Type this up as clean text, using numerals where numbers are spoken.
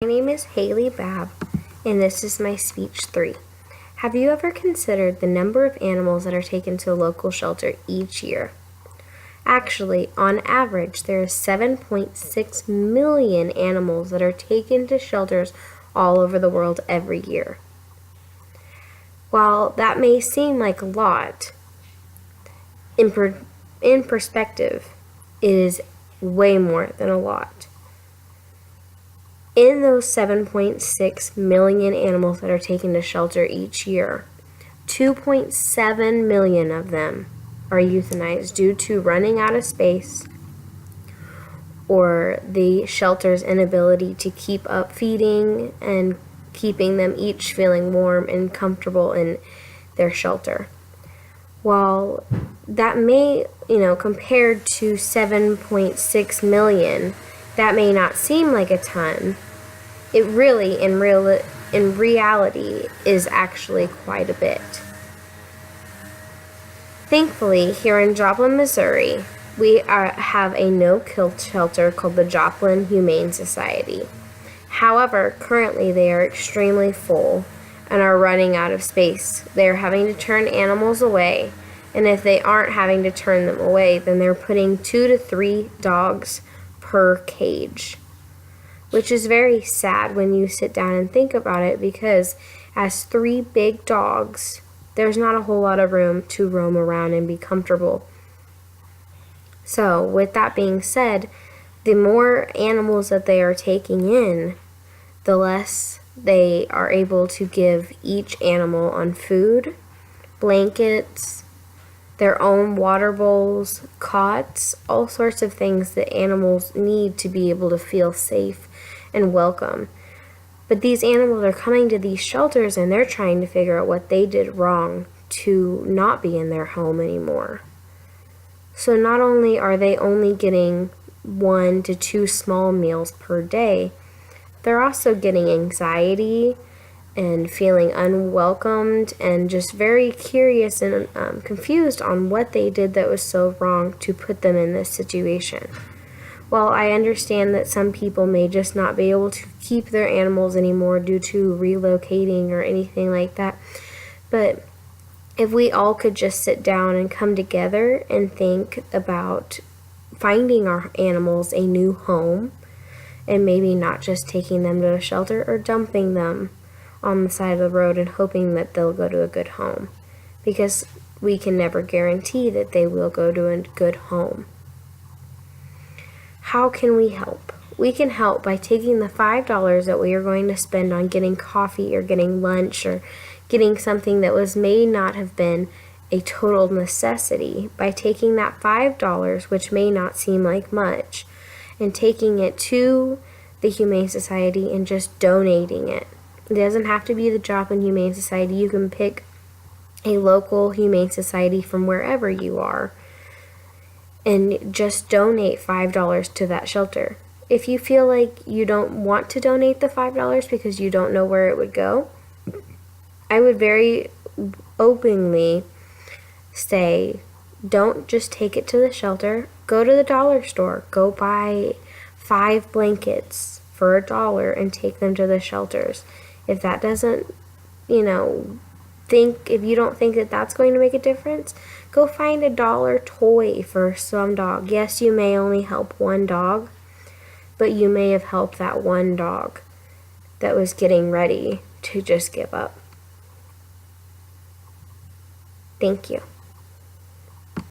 My name is Hayley Babb, and this is my speech 3. Have you ever considered the number of animals that are taken to a local shelter each year? Actually, on average, there are 7.6 million animals that are taken to shelters all over the world every year. While that may seem like a lot, in perspective, it is way more than a lot. In those 7.6 million animals that are taken to shelter each year, 2.7 million of them are euthanized due to running out of space or the shelter's inability to keep up feeding and keeping them each feeling warm and comfortable in their shelter. While that may, compared to 7.6 million, that may not seem like a ton, it really, in reality, is actually quite a bit. Thankfully, here in Joplin, Missouri, we have a no-kill shelter called the Joplin Humane Society. However, currently they are extremely full and are running out of space. They are having to turn animals away, and if they aren't having to turn them away, then they're putting 2 to 3 dogs per cage, which is very sad when you sit down and think about it, because as 3 big dogs, there's not a whole lot of room to roam around and be comfortable. So, with that being said, the more animals that they are taking in, the less they are able to give each animal on food, blankets, their own water bowls, cots, all sorts of things that animals need to be able to feel safe and welcome. But these animals are coming to these shelters and they're trying to figure out what they did wrong to not be in their home anymore. So not only are they only getting 1 to 2 small meals per day, they're also getting anxiety and feeling unwelcomed and just very curious and confused on what they did that was so wrong to put them in this situation. While I understand that some people may just not be able to keep their animals anymore due to relocating or anything like that, but if we all could just sit down and come together and think about finding our animals a new home, and maybe not just taking them to a shelter or dumping them on the side of the road and hoping that they'll go to a good home, because we can never guarantee that they will go to a good home. How can we help? We can help by taking the $5 that we are going to spend on getting coffee or getting lunch or getting something that may not have been a total necessity, by taking that $5, which may not seem like much, and taking it to the Humane Society and just donating it. It doesn't have to be the Joplin Humane Society. You can pick a local Humane Society from wherever you are and just donate $5 to that shelter. If you feel like you don't want to donate the $5 because you don't know where it would go, I would very openly say, don't just take it to the shelter. Go to the dollar store. Go buy 5 blankets for $1 and take them to the shelters. If that doesn't, if you don't think that that's going to make a difference, go find a $1 toy for some dog. Yes, you may only help 1 dog, but you may have helped that 1 dog that was getting ready to just give up. Thank you.